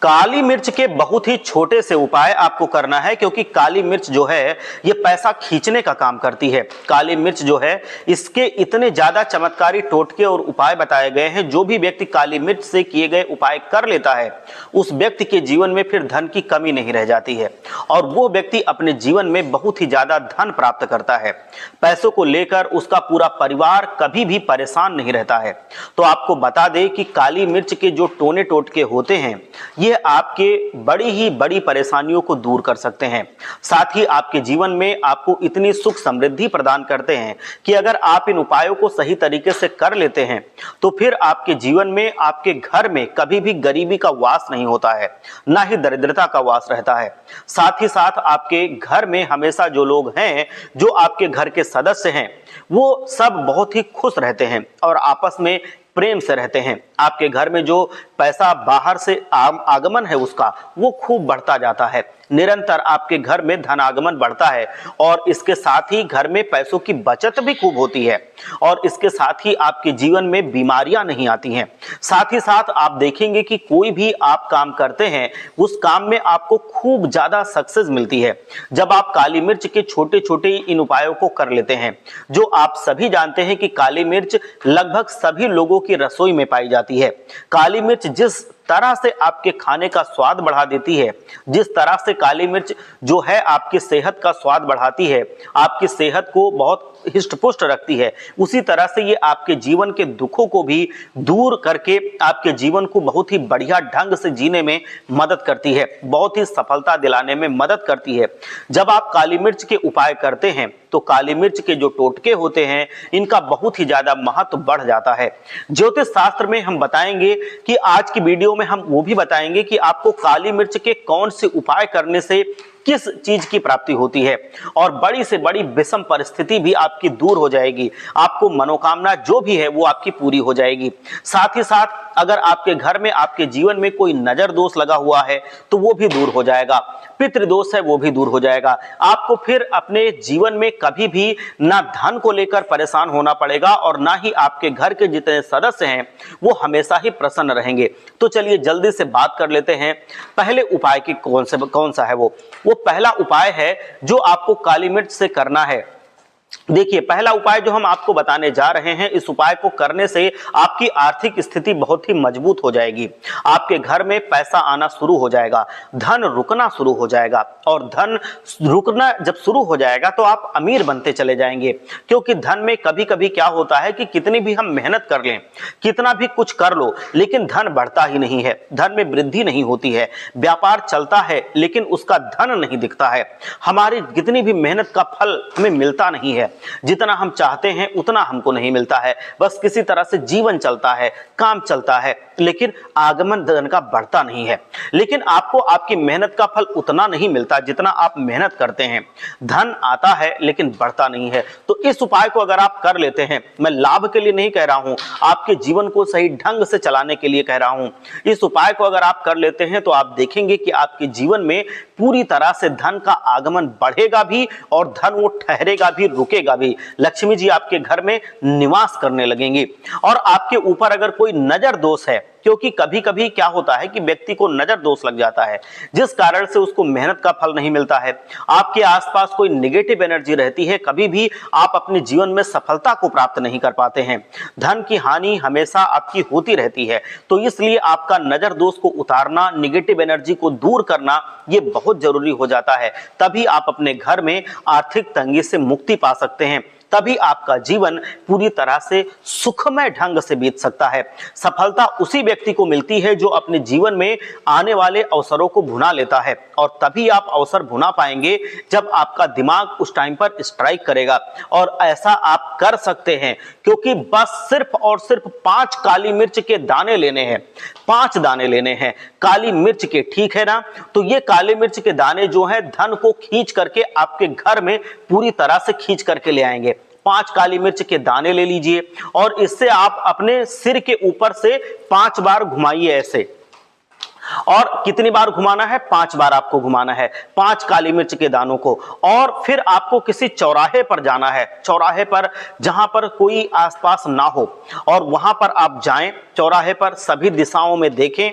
काली मिर्च के बहुत ही छोटे से उपाय आपको करना है, क्योंकि काली मिर्च जो है ये पैसा खींचने का काम करती है। काली मिर्च जो है इसके इतने ज्यादा चमत्कारी टोटके और उपाय बताए गए हैं, जो भी व्यक्ति काली मिर्च से किए गए उपाय कर लेता है उस व्यक्ति के जीवन में फिर धन की कमी नहीं रह जाती है और वो व्यक्ति अपने जीवन में बहुत ही ज्यादा धन प्राप्त करता है। पैसों को लेकर उसका पूरा परिवार कभी भी परेशान नहीं रहता है। तो आपको बता दें कि काली मिर्च के जो टोने टोटके होते हैं ये आपके बड़ी ही बड़ी परेशानियों को दूर कर सकते हैं। साथ ही आपके जीवन में आपको इतनी सुख समृद्धि प्रदान करते हैं कि अगर आप इन उपायों को सही तरीके से कर लेते हैं तो फिर आपके जीवन में, आपके घर में कभी भी गरीबी का वास नहीं होता है, ना ही दरिद्रता का वास रहता है। साथ ही साथ आपके घर में हमेशा जो लोग हैं, जो आपके घर के सदस्य हैं, वो सब बहुत ही खुश रहते हैं और आपस में प्रेम से रहते हैं। आपके घर में जो पैसा बाहर से आगमन है उसका वो खूब बढ़ता जाता है। निरंतर आपके घर में धन आगमन बढ़ता है और इसके साथ ही घर में पैसों की बचत भी खूब होती है और इसके साथ ही आपके जीवन में बीमारियां नहीं आती हैं। साथ ही साथ आप देखेंगे कि कोई भी आप काम करते हैं उस काम में आपको खूब ज्यादा सक्सेस मिलती है जब आप काली मिर्च के छोटे छोटे इन उपायों को कर लेते हैं। जो आप सभी जानते हैं कि काली मिर्च लगभग सभी लोगों की रसोई में पाई जाती है। काली मिर्च जिस तरह से आपके खाने का स्वाद बढ़ा देती है, जिस तरह से काली मिर्च जो है आपकी सेहत का स्वाद बढ़ाती है, आपकी सेहत को बहुत हिष्ट-पुष्ट रखती है, उसी तरह से ये आपके जीवन के दुखों को भी दूर करके आपके जीवन को बहुत ही बढ़िया ढंग से जीने में मदद करती है, बहुत ही सफलता दिलाने में मदद करती है। जब आप काली मिर्च के उपाय करते हैं तो काली मिर्च के जो टोटके होते हैं इनका बहुत ही ज्यादा महत्व बढ़ जाता है। ज्योतिष शास्त्र में हम बताएंगे कि आज की वीडियो में हम वो भी बताएंगे कि आपको काली मिर्च के कौन से उपाय करने से किस चीज की प्राप्ति होती है और बड़ी से बड़ी विषम परिस्थिति भी आपकी दूर हो जाएगी। आपको मनोकामना जो भी है वो आपकी पूरी हो जाएगी। साथ ही साथ अगर आपके घर में, आपके जीवन में कोई नजर दोष लगा हुआ है तो वो भी दूर हो जाएगा, पितृदोष है वो भी दूर हो जाएगा। आपको फिर अपने जीवन में कभी भी ना धन को लेकर परेशान होना पड़ेगा और ना ही आपके घर के जितने सदस्य हैं वो हमेशा ही प्रसन्न रहेंगे। तो चलिए जल्दी से बात कर लेते हैं पहले उपाय की कौन सा है। वो पहला उपाय है जो आपको काली मिर्च से करना है। देखिए, पहला उपाय जो हम आपको बताने जा रहे हैं, इस उपाय को करने से आपकी आर्थिक स्थिति बहुत ही मजबूत हो जाएगी। आपके घर में पैसा आना शुरू हो जाएगा, धन रुकना शुरू हो जाएगा और धन रुकना जब शुरू हो जाएगा तो आप अमीर बनते चले जाएंगे। क्योंकि धन में कभी कभी क्या होता है कि कितनी भी हम मेहनत कर लें, कितना भी कुछ कर लो, लेकिन धन बढ़ता ही नहीं है, धन में वृद्धि नहीं होती है। व्यापार चलता है लेकिन उसका धन नहीं दिखता है। हमारी कितनी भी मेहनत का फल हमें मिलता नहीं है, जितना हम चाहते हैं उतना हमको नहीं मिलता है। बस किसी तरह से जीवन चलता है, काम चलता है, लेकिन आगमन धन का बढ़ता नहीं है। लेकिन आपको आपकी मेहनत का फल उतना नहीं मिलता जितना आप मेहनत करते हैं। धन आता है लेकिन बढ़ता नहीं है। तो इस उपाय को अगर आप कर लेते हैं, मैं लाभ के लिए नहीं कह रहा हूं, आपके जीवन को सही ढंग से चलाने के लिए कह रहा हूं। इस उपाय को अगर आप कर लेते हैं तो आप देखेंगे कि आपके जीवन में पूरी तरह से धन का आगमन बढ़ेगा भी और धन वो ठहरेगा भी, रुकेगा भी। लक्ष्मी जी आपके घर में निवास करने लगेंगी। और आपके ऊपर अगर कोई नजर दोष है, क्योंकि कभी कभी क्या होता है कि व्यक्ति को नजर दोष लग जाता है जिस कारण से उसको मेहनत का फल नहीं मिलता है, आपके आसपास कोई नेगेटिव एनर्जी रहती है, कभी भी आप अपने जीवन में सफलता को प्राप्त नहीं कर पाते हैं, धन की हानि हमेशा आपकी होती रहती है। तो इसलिए आपका नजर दोष को उतारना, नेगेटिव एनर्जी को दूर करना ये बहुत जरूरी हो जाता है। तभी आप अपने घर में आर्थिक तंगी से मुक्ति पा सकते हैं, तभी आपका जीवन पूरी तरह से सुखमय ढंग से बीत सकता है। सफलता उसी व्यक्ति को मिलती है जो अपने जीवन में आने वाले अवसरों को भुना लेता है और तभी आप अवसर भुना पाएंगे जब आपका दिमाग उस टाइम पर स्ट्राइक करेगा। और ऐसा आप कर सकते हैं क्योंकि बस सिर्फ और सिर्फ 5 काली मिर्च के दाने लेने हैं, 5 दाने लेने हैं काली मिर्च के, ठीक है ना। तो ये काली मिर्च के दाने जो है धन को खींच करके आपके घर में पूरी तरह से खींच करके ले आएंगे। 5 काली मिर्च के दाने ले लीजिए और इससे आप अपने सिर के ऊपर से 5 बार घुमाइए ऐसे। और कितनी बार घुमाना है? 5 बार आपको घुमाना है 5 काली मिर्च के दानों को। और फिर आपको किसी चौराहे पर जाना है, चौराहे पर जहां पर कोई आसपास ना हो, और वहां पर आप जाएं चौराहे पर सभी दिशाओं में देखें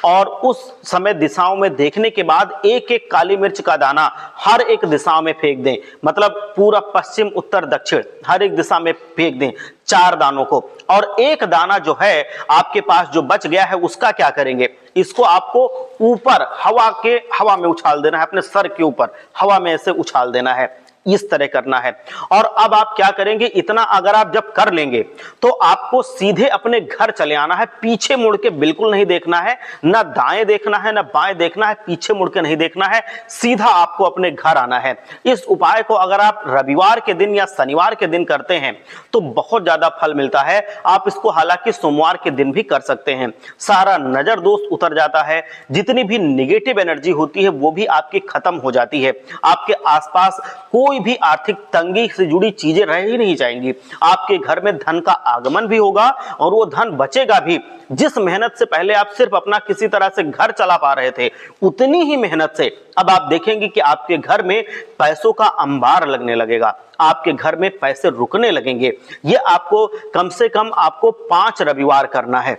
और उस समय दिशाओं में देखने के बाद एक एक काली मिर्च का दाना हर एक दिशा में फेंक दें। मतलब पूरब, पश्चिम, उत्तर, दक्षिण हर एक दिशा में फेंक दें 4 दानों को। और एक दाना जो है आपके पास जो बच गया है उसका क्या करेंगे, इसको आपको ऊपर हवा में उछाल देना है, अपने सर के ऊपर हवा में ऐसे उछाल देना है, इस तरह करना है। और अब आप क्या करेंगे, इतना अगर आप जब कर लेंगे तो आपको सीधे अपने घर चले आना है। पीछे मुड़ के बिल्कुल नहीं देखना है, ना दाएं देखना है ना बाएं देखना है, पीछे मुड़ के नहीं देखना है, सीधा आपको अपने घर आना है। इस उपाय को अगर आप रविवार के दिन या शनिवार के दिन करते हैं तो बहुत ज्यादा फल मिलता है। आप इसको हालांकि सोमवार के दिन भी कर सकते हैं। सारा नजर दोष उतर जाता है, जितनी भी निगेटिव एनर्जी होती है वो भी आपकी खत्म हो जाती है। आपके आसपास कोई भी आर्थिक तंगी से जुड़ी चीजें रह ही नहीं जाएंगी। आपके घर में धन का आगमन भी होगा और वो धन बचेगा भी। जिस मेहनत से पहले आप सिर्फ अपना किसी तरह से घर चला पा रहे थे, उतनी ही मेहनत से अब आप देखेंगे कि आपके घर में पैसों का अंबार लगने लगेगा, आपके घर में पैसे रुकने लगेंगे। ये आपको कम से कम आपको 5 रविवार करना है।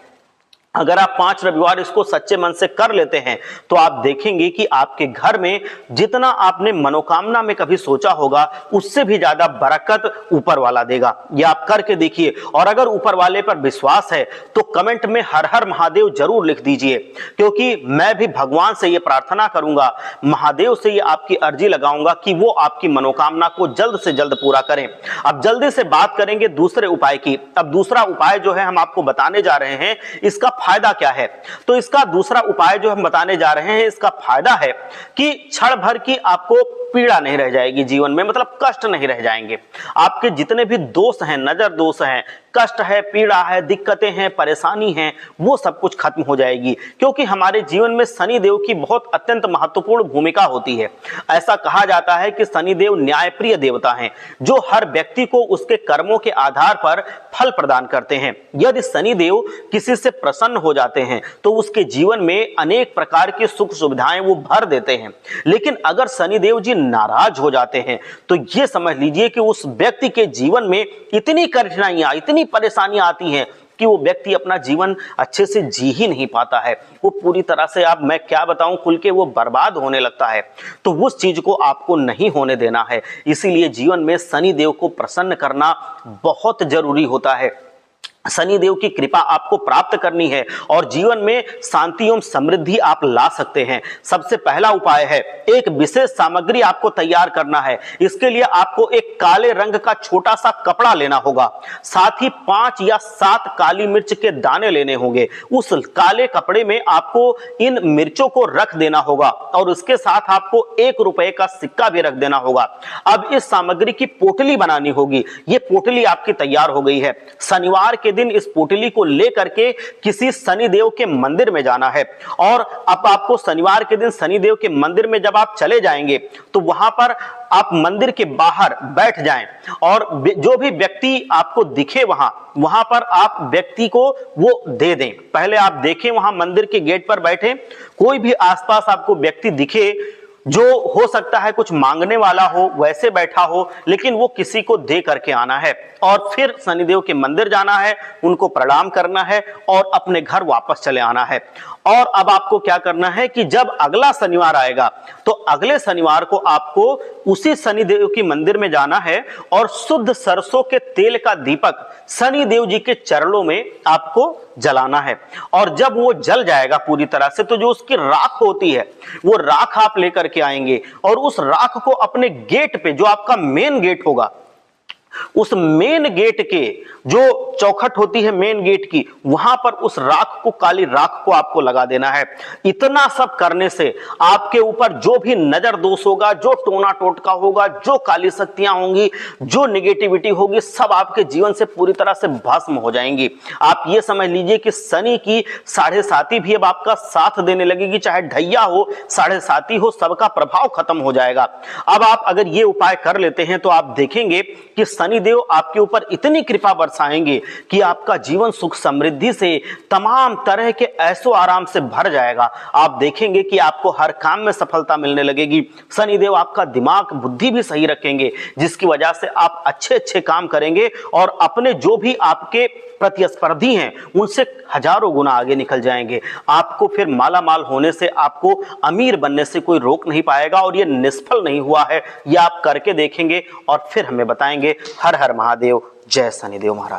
अगर आप 5 रविवार इसको सच्चे मन से कर लेते हैं तो आप देखेंगे कि आपके घर में जितना आपने मनोकामना में कभी सोचा होगा उससे भी ज्यादा बरकत ऊपर वाला देगा। ये आप करके देखिए। और अगर ऊपर वाले पर विश्वास है तो कमेंट में हर हर महादेव जरूर लिख दीजिए, क्योंकि मैं भी भगवान से ये प्रार्थना करूंगा, महादेव से ये आपकी अर्जी लगाऊंगा कि वो आपकी मनोकामना को जल्द से जल्द पूरा करें। अब जल्दी से बात करेंगे दूसरे उपाय की। अब दूसरा उपाय जो है हम आपको बताने जा रहे हैं, इसका फायदा क्या है। तो इसका दूसरा उपाय जो हम बताने जा रहे हैं, इसका फायदा है कि क्षण भर की आपको पीड़ा नहीं रह जाएगी जीवन में, मतलब कष्ट नहीं रह जाएंगे। आपके जितने भी दोष हैं, नजर दोष हैं, कष्ट है, पीड़ा है, दिक्कतें हैं, परेशानी है, वो सब कुछ खत्म हो जाएगी। क्योंकि हमारे जीवन में शनि देव की बहुत अत्यंत महत्वपूर्ण भूमिका होती है। ऐसा कहा जाता है कि शनि देव न्यायप्रिय देवता हैं, जो हर व्यक्ति को उसके कर्मों के आधार पर फल प्रदान करते हैं। यदि शनि देव किसी से प्रसन्न हो जाते हैं तो उसके जीवन में अनेक प्रकार की सुख सुविधाएं वो भर देते हैं। लेकिन अगर शनि देव जी नाराज हो जाते हैं तो ये समझ लीजिए कि उस व्यक्ति के जीवन में इतनी कठिनाइयां, इतनी परेशानियां आती हैं कि वो व्यक्ति अपना जीवन अच्छे से जी ही नहीं पाता है। वो पूरी तरह से, आप मैं क्या बताऊं, खुल के वो बर्बाद होने लगता है। तो उस चीज को आपको नहीं होने देना है। इसीलिए जीवन में शनि देव को प्रसन्न करना बहुत जरूरी होता है। शनि देव की कृपा आपको प्राप्त करनी है और जीवन में शांति एवं समृद्धि आप ला सकते हैं। सबसे पहला उपाय है, एक विशेष सामग्री आपको तैयार करना है। इसके लिए आपको एक काले रंग का छोटा सा कपड़ा लेना होगा, साथ ही 5 या 7 काली मिर्च के दाने लेने होंगे। उस काले कपड़े में आपको इन मिर्चों को रख देना होगा और उसके साथ आपको 1 रुपए का सिक्का भी रख देना होगा। अब इस सामग्री की पोटली बनानी होगी। ये पोटली आपकी तैयार हो गई है। शनिवार के दिन इस पोटली को लेकर के किसी शनिदेव के मंदिर में जाना है। और अब आपको शनिवार के दिन शनिदेव के मंदिर में जब आप चले जाएंगे तो वहां पर आप मंदिर के बाहर बैठ जाएं और जो भी व्यक्ति आपको दिखे वहां पर आप व्यक्ति को वो दे दें। पहले आप देखें, वहां मंदिर के गेट पर बैठे कोई भी आसपास आपको व्यक्ति दिखे जो हो सकता है कुछ मांगने वाला हो, वैसे बैठा हो, लेकिन वो किसी को दे करके आना है और फिर शनिदेव के मंदिर जाना है, उनको प्रणाम करना है और अपने घर वापस चले आना है। और अब आपको क्या करना है कि जब अगला शनिवार आएगा तो अगले शनिवार को आपको उसी शनिदेव की मंदिर में जाना है और शुद्ध सरसों के तेल का दीपक शनिदेव जी के चरणों में आपको जलाना है। और जब वो जल जाएगा पूरी तरह से तो जो उसकी राख होती है वो राख आप लेकर के आएंगे और उस राख को अपने गेट पे, जो आपका मेन गेट होगा, उस मेन गेट के जो चौखट होती है मेन गेट की, वहां पर उस राख को, काली राख को आपको लगा देना है। इतना सब करने से आपके ऊपर जो भी नजर दोष होगा, जो टोना टोटका होगा, जो काली शक्तियां होंगी, जो निगेटिविटी होगी, सब आपके जीवन से पूरी तरह से भस्म हो जाएंगी। आप ये समझ लीजिए कि शनि की 7.5 भी अब आपका साथ देने लगेगी। चाहे ढैया हो, 7.5 हो, सबका प्रभाव खत्म हो जाएगा। अब आप अगर ये उपाय कर लेते हैं तो आप देखेंगे कि शनिदेव आपके ऊपर इतनी कृपा बरसाएंगे कि आपका जीवन सुख समृद्धि से, तमाम तरह के ऐशो आराम से भर जाएगा। आप देखेंगे कि आपको हर काम में सफलता मिलने लगेगी। शनिदेव आपका दिमाग, बुद्धि भी सही रखेंगे, जिसकी वजह से आप अच्छे अच्छे काम करेंगे और अपने जो भी आपके प्रतिस्पर्धी हैं उनसे हजारों गुना आगे निकल जाएंगे। आपको फिर माला माल होने से, आपको अमीर बनने से कोई रोक नहीं पाएगा और ये निष्फल नहीं हुआ है। ये आप करके देखेंगे और फिर हमें बताएंगे। हर हर महादेव, जय शनिदेव महाराज।